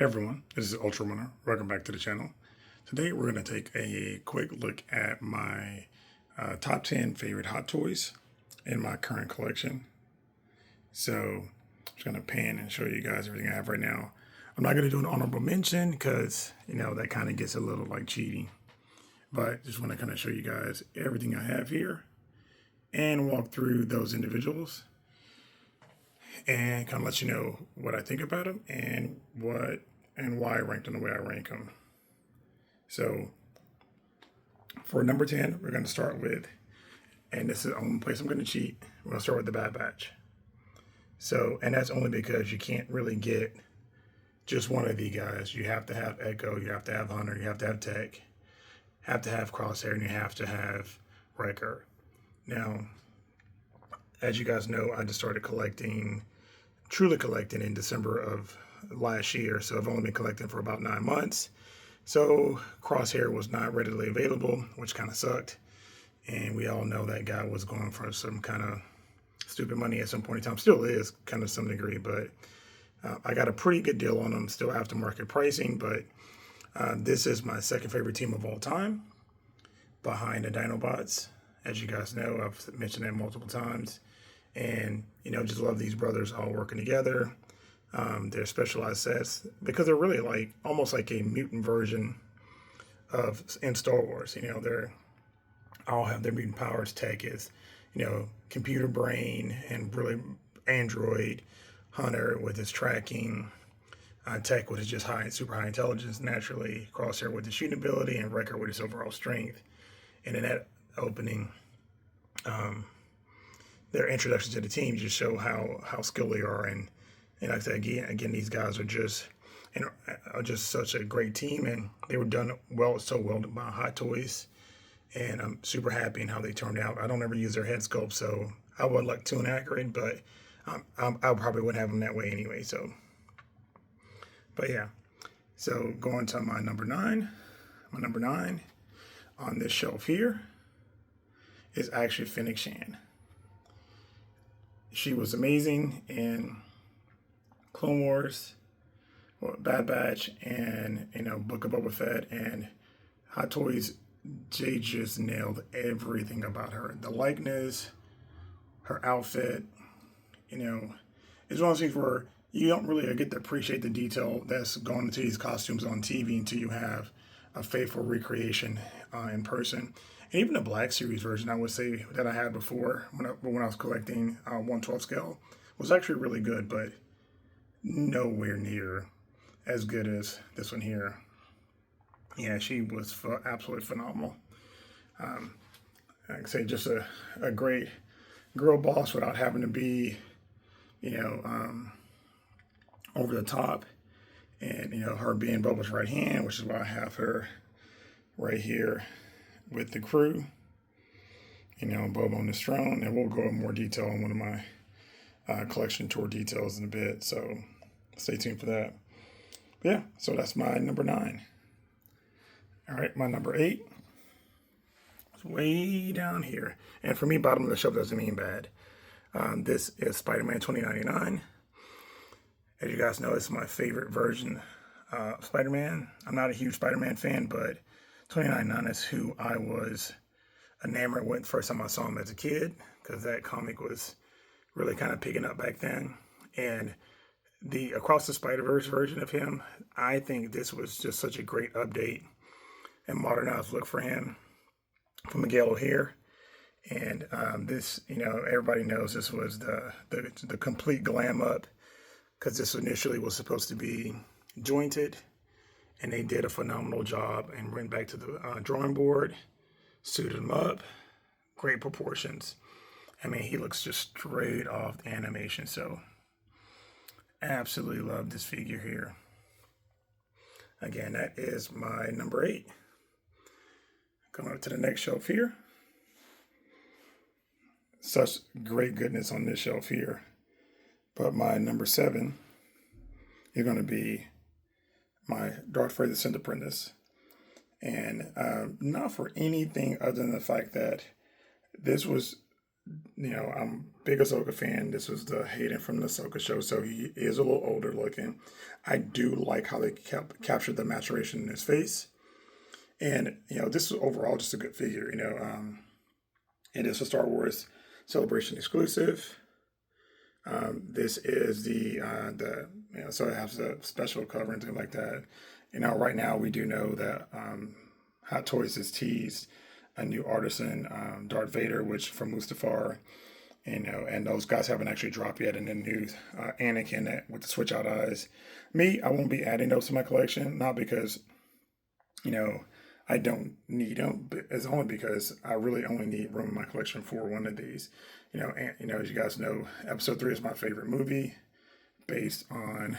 Hey everyone, this is Ultra Runner. Welcome back to the channel. Today we're going to take a quick look at my top 10 favorite hot toys in my current collection. So I'm just going to pan and show you guys everything I have right now. I'm not going to do an honorable mention because, that kind of gets a little like cheating. But just want to kind of show you guys everything I have here and walk through those individuals and kind of let you know what I think about them and why I ranked them the way I rank them. So for number 10, we're going to start with, and this is the only place I'm going to cheat, we're going to start with the Bad Batch. So, and that's only because you can't really get just one of the guys. You have to have Echo, you have to have Hunter, you have to have Tech, have to have Crosshair, and you have to have Wrecker. Now, as you guys know, I just started truly collecting in December of last year. So I've only been collecting for about 9 months. So Crosshair was not readily available, which kind of sucked. And we all know that guy was going for some kind of stupid money at some point in time. Still is, kind of some degree, but I got a pretty good deal on him, still aftermarket pricing, but this is my second favorite team of all time, behind the Dinobots. As you guys know, I've mentioned that multiple times. And, just love these brothers all working together. They're specialized sets because they're really like almost like a mutant version of in Star Wars. They're all have their mutant powers. Tech is, computer brain, and really android. Hunter with his tracking. Tech with his just super high intelligence naturally. Crosshair with his shooting ability, and Wrecker with his overall strength. And in that opening, their introduction to the team just show how skilled they are. And like I said, again, these guys are just such a great team, and they were done so well by Hot Toys, and I'm super happy in how they turned out. I don't ever use their head sculpt, so I wouldn't look too inaccurate, but I probably wouldn't have them that way anyway. So, but yeah, so going to my number 9. My number 9 on this shelf here is actually Fennec Shand. She was amazing in Clone Wars, Bad Batch, and Book of Boba Fett, and Hot Toys. They just nailed everything about her. The likeness, her outfit. It's one of those things where you don't really get to appreciate the detail that's gone into these costumes on TV until you have a faithful recreation in person. And even the Black Series version, I would say, that I had before when I was collecting 1/12 scale was actually really good, but nowhere near as good as this one here. Yeah, she was absolutely phenomenal. Like I say, just a great girl boss without having to be, over the top. And, her being Boba's right hand, which is why I have her right here with the crew. Boba on this throne. And we'll go in more detail on one of my collection tour details in a bit. So stay tuned for that. Yeah, so that's my number 9. All right, my number 8 is way down here. And for me, bottom of the shelf doesn't mean bad. This is Spider-Man 2099. As you guys know, it's my favorite version of Spider-Man. I'm not a huge Spider-Man fan, but 2099 is who I was enamored with first time I saw him as a kid, because that comic was really kind of picking up back then. And the Across the Spider-Verse version of him, I think this was just such a great update and modernized look for him from Miguel O'Hare. And this, everybody knows this was the complete glam up, because this initially was supposed to be jointed, and they did a phenomenal job and went back to the drawing board, suited him up, great proportions. I mean, he looks just straight off the animation. So absolutely love this figure here. Again, that is my number 8. Coming up to the next shelf here. Such great goodness on this shelf here. But my number 7 is going to be my Darth Vader Sith Apprentice. And not for anything other than the fact that this was I'm a big Ahsoka fan. This was the Hayden from the Ahsoka show, so he is a little older looking. I do like how they captured the maturation in his face. And, this was overall just a good figure. It is a Star Wars Celebration exclusive. This is so it has a special cover and things like that. Right now we do know that Hot Toys has teased a new artisan, Darth Vader, which from Mustafar, and those guys haven't actually dropped yet. And then new Anakin with the switch out eyes. Me, I won't be adding those to my collection, not because you know I don't need them, but it's only because I really only need room in my collection for one of these. As you guys know, Episode 3 is my favorite movie, based on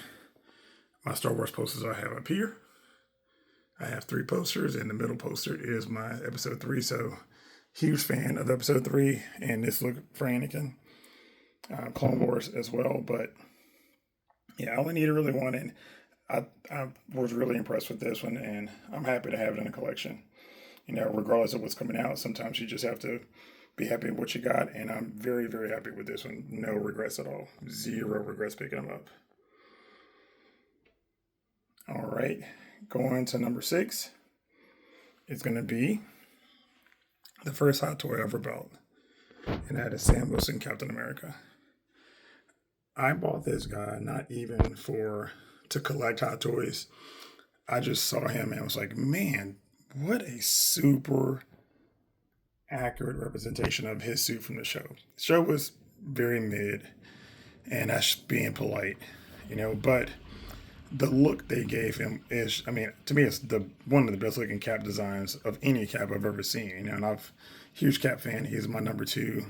my Star Wars posters I have up here. I have 3 posters, and the middle poster is my Episode 3. So, huge fan of Episode 3, and this look for Anakin, Clone Wars as well. But yeah, I only needed really one, and I was really impressed with this one, and I'm happy to have it in a collection. Regardless of what's coming out, sometimes you just have to be happy with what you got, and I'm very, very happy with this one. No regrets at all. Zero regrets picking them up. All right, going to number 6. It's going to be the first hot toy I ever bought, and that is Sam Wilson, Captain America. I bought this guy not even to collect hot toys. I just saw him and was like, man, what a super accurate representation of his suit from the show. The show was very mid, and that's being polite, but the look they gave him is, to me, it's one of the best looking cap designs of any cap I've ever seen. And I'm a huge Cap fan. He's my number 2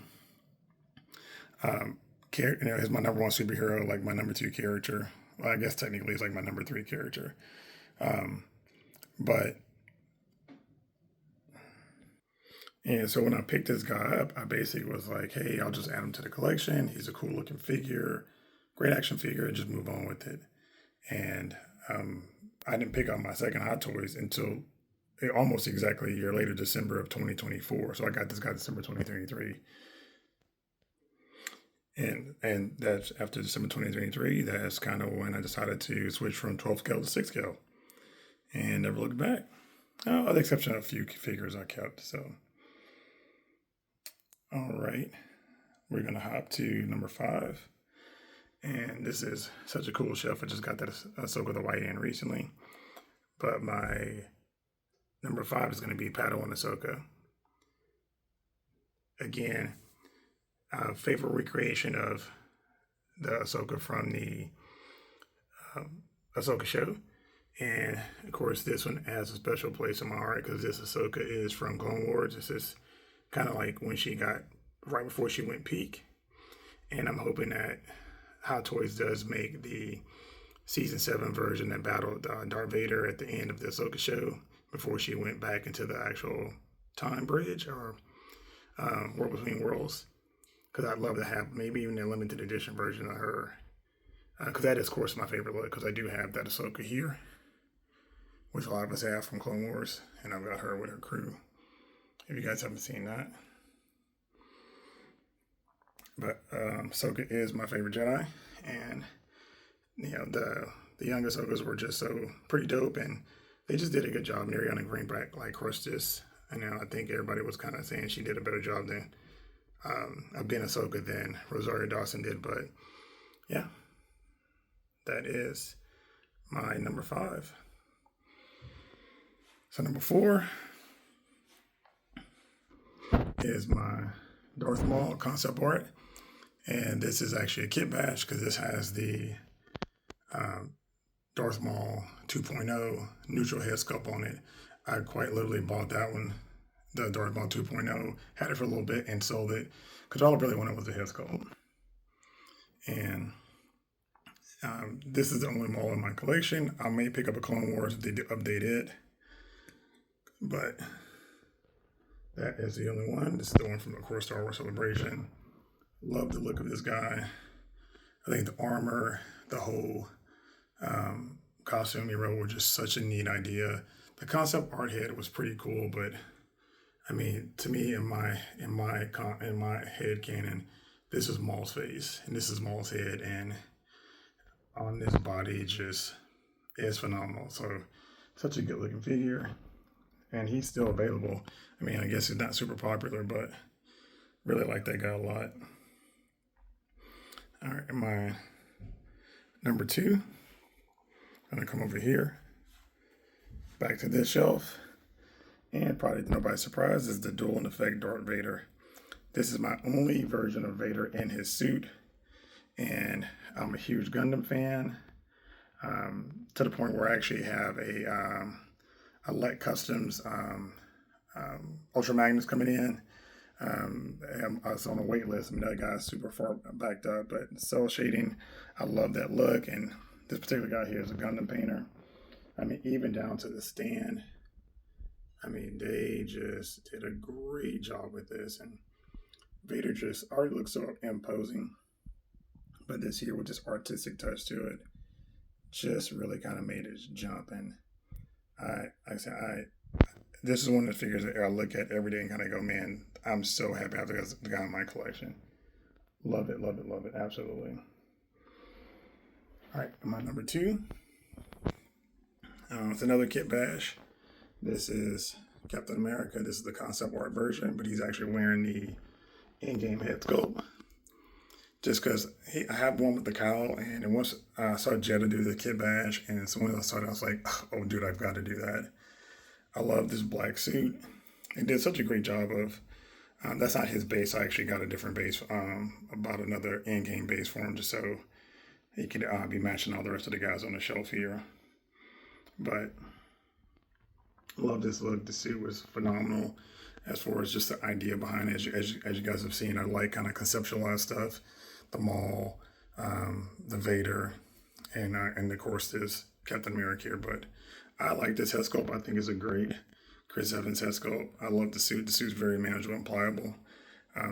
he's my number 1 superhero, like my number 2 character. Well, I guess technically he's like my number 3 character. But and so when I picked this guy up, I basically was like, hey, I'll just add him to the collection. He's a cool looking figure, great action figure, and just move on with it. And I didn't pick up my second Hot Toys until almost exactly a year later, December of 2024. So I got this guy December 2023. And that's after December 2023, that's kind of when I decided to switch from 12 scale to 6 scale. And never looked back. With the exception of a few figures I kept. So, all right. We're going to hop to number 5. And this is such a cool shelf. I just got that Ahsoka the White in recently. But my number 5 is going to be Padawan Ahsoka. Again, favorite recreation of the Ahsoka from the Ahsoka show. And of course, this one has a special place in my heart because this Ahsoka is from Clone Wars. This is kind of like when she got right before she went peak. And I'm hoping that Hot Toys does make the season 7 version that battled Darth Vader at the end of the Ahsoka show before she went back into the actual time bridge or World Between Worlds. Because I'd love to have maybe even a limited edition version of her. Because that is, of course, my favorite look. Because I do have that Ahsoka here, which a lot of us have from Clone Wars. And I've got her with her crew. If you guys haven't seen that. But Ahsoka is my favorite Jedi. And, the young Ahsokas were just so pretty dope. And they just did a good job. Mariana Greenback, crushed this. And I think everybody was kind of saying she did a better job than of being Ahsoka than Rosario Dawson did. But, yeah. That is my number 5. So number 4 is my Darth Maul concept art. And this is actually a kit batch because this has the Darth Maul 2.0 neutral head sculpt on it. I quite literally bought that one, the Darth Maul 2.0, had it for a little bit and sold it because all I really wanted was the head sculpt. And this is the only Maul in my collection. I may pick up a Clone Wars if they update it. But that is the only one. This is the one from, of course, Star Wars Celebration. Love the look of this guy. I think the armor, the whole costume he wrote were just such a neat idea. The concept art head was pretty cool, but I mean, to me, in my head canon, this is Maul's face and this is Maul's head, and on this body just is phenomenal. So, such a good looking figure, and he's still available. I mean, I guess he's not super popular, but really like that guy a lot. All right, my number two, I'm gonna come over here, back to this shelf, and probably to nobody's surprise is the Duel in Effect Darth Vader. This is my only version of Vader in his suit, and I'm a huge Gundam fan, to the point where I actually have a Let Customs Ultra Magnus coming in. I was on a wait list. I mean, that guy's super far backed up, but cell shading, I love that look. And this particular guy here is a Gundam painter. I mean, even down to the stand. I mean, they just did a great job with this. And Vader just already looks so imposing. But this here with this artistic touch to it just really kind of made it jump. And this is one of the figures that I look at every day and kind of go, man, I'm so happy I have the guy in my collection. Love it, love it, love it. Absolutely. All right, my number two. It's another Kit Bash. This is Captain America. This is the concept art version, but he's actually wearing the in-game head sculpt. Just because I have one with the cowl, and once I saw Jeddah do the Kit Bash, and as soon as I saw it, I was like, oh, dude, I've got to do that. I love this black suit. He did such a great job of, that's not his base. I actually got a different base, about another in-game base for him, just so he could be matching all the rest of the guys on the shelf here. But love this look. The suit was phenomenal as far as just the idea behind it. As you guys have seen, I like kind of conceptualized stuff. The Maul, the Vader, and of course this Captain America here. But I like this head sculpt. I think it's a great Chris Evans head sculpt. I love the suit. The suit's very manageable and pliable.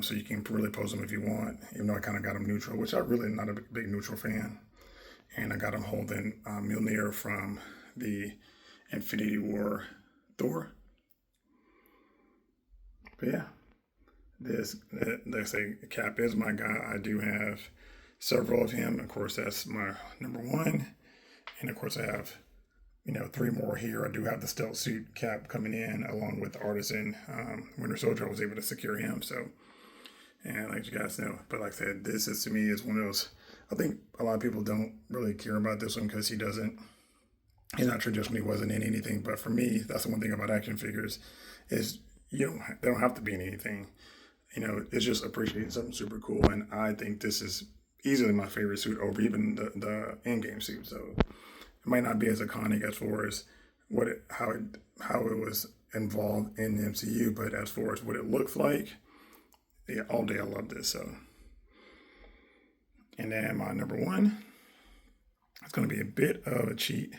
So you can really pose him if you want, even though I kind of got him neutral, which I'm really not a big neutral fan. And I got him holding Mjolnir from the Infinity War Thor. But yeah, they say Cap is my guy. I do have several of him. Of course, that's my number one. And of course, I have, three more here. I do have the stealth suit Cap coming in along with the Artisan Winter Soldier. I was able to secure him. So, and like you guys know, but like I said, this is to me is one of those. I think a lot of people don't really care about this one because he's not traditionally wasn't in anything. But for me, that's the one thing about action figures is they don't have to be in anything. It's just appreciating something super cool. And I think this is easily my favorite suit over even the in-game suit. So it might not be as iconic as far as how it was involved in the MCU, but as far as what it looks like, yeah, all day I love this. So, and then my number one, it's going to be a bit of a cheat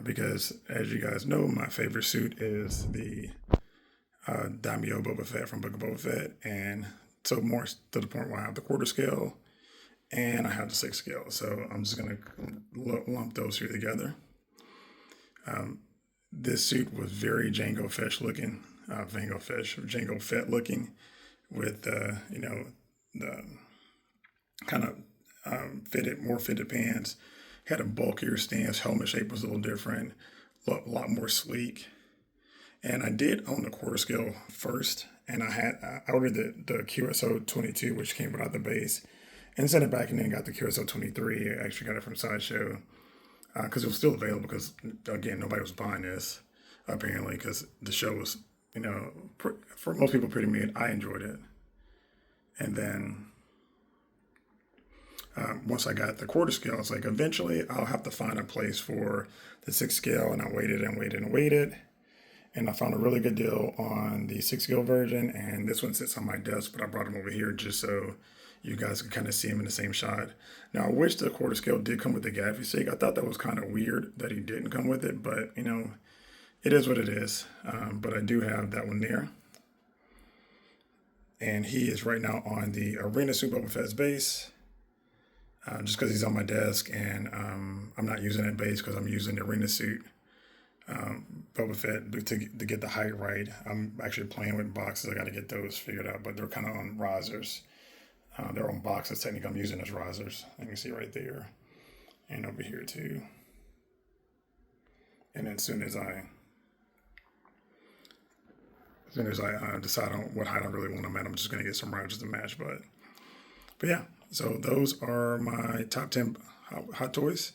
because, as you guys know, my favorite suit is the Daimyo Boba Fett from Book of Boba Fett, and so more to the point where I have the quarter scale and I have the 6 scale. So I'm just going to lump those here together. This suit was very Jango Fett looking with, the kind of fitted pants. Had a bulkier stance. Helmet shape was a little different, a lot more sleek. And I did own the quarter scale first, and I ordered the QSO 22, which came without the base, and sent it back, and then got the QSO 23. I actually got it from Sideshow because it was still available. Because again, nobody was buying this apparently because the show was, for most people pretty mid. I enjoyed it, and then once I got the quarter scale, I was like, eventually I'll have to find a place for the 6 scale, and I waited and waited and waited. And I found a really good deal on the 6 scale version, and this one sits on my desk, but I brought him over here just so you guys could kind of see him in the same shot. Now, I wish the quarter scale did come with the gaffy stick. I thought that was kind of weird that he didn't come with it, but, it is what it is. But I do have that one there. And he is right now on the Arena Suit Boba Fett's base, just because he's on my desk, and I'm not using that base because I'm using the Arena Suit Boba Fett to get the height right. I'm actually playing with boxes. I got to get those figured out, but they're kind of on risers. They're on boxes. Technically, I'm using as risers. You can see right there, and over here too. And then as soon as I decide on what height I really want them at, I'm just going to get some risers to match. But yeah, so those are my top 10 hot toys.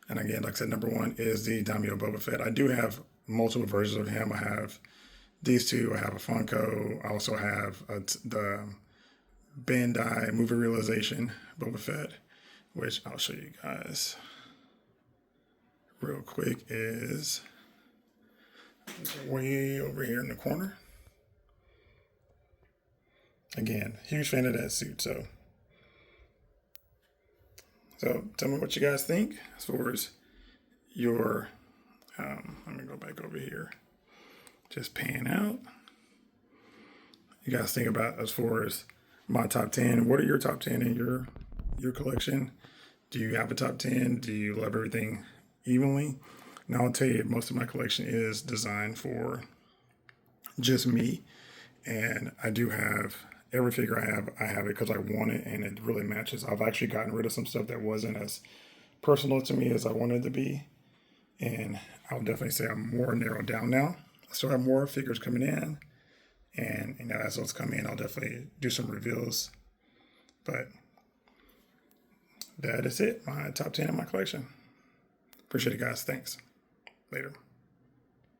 And again, like I said, number one is the Daimyo Boba Fett. I do have multiple versions of him. I have these two. I have a Funko. I also have the Bandai movie realization Boba Fett, which I'll show you guys real quick, is way over here in the corner. Again, huge fan of that suit. So tell me what you guys think as far as your, let me go back over here, just pan out. You guys think about as far as my top 10, what are your top 10 in your collection? Do you have a top 10? Do you love everything evenly? Now I'll tell you, most of my collection is designed for just me. And I do have every figure I have it because I want it and it really matches. I've actually gotten rid of some stuff that wasn't as personal to me as I wanted it to be. And I'll definitely say I'm more narrowed down now. I still have more figures coming in. And as those come in, I'll definitely do some reveals. But that is it. My top 10 in my collection. Appreciate it, guys. Thanks. Later.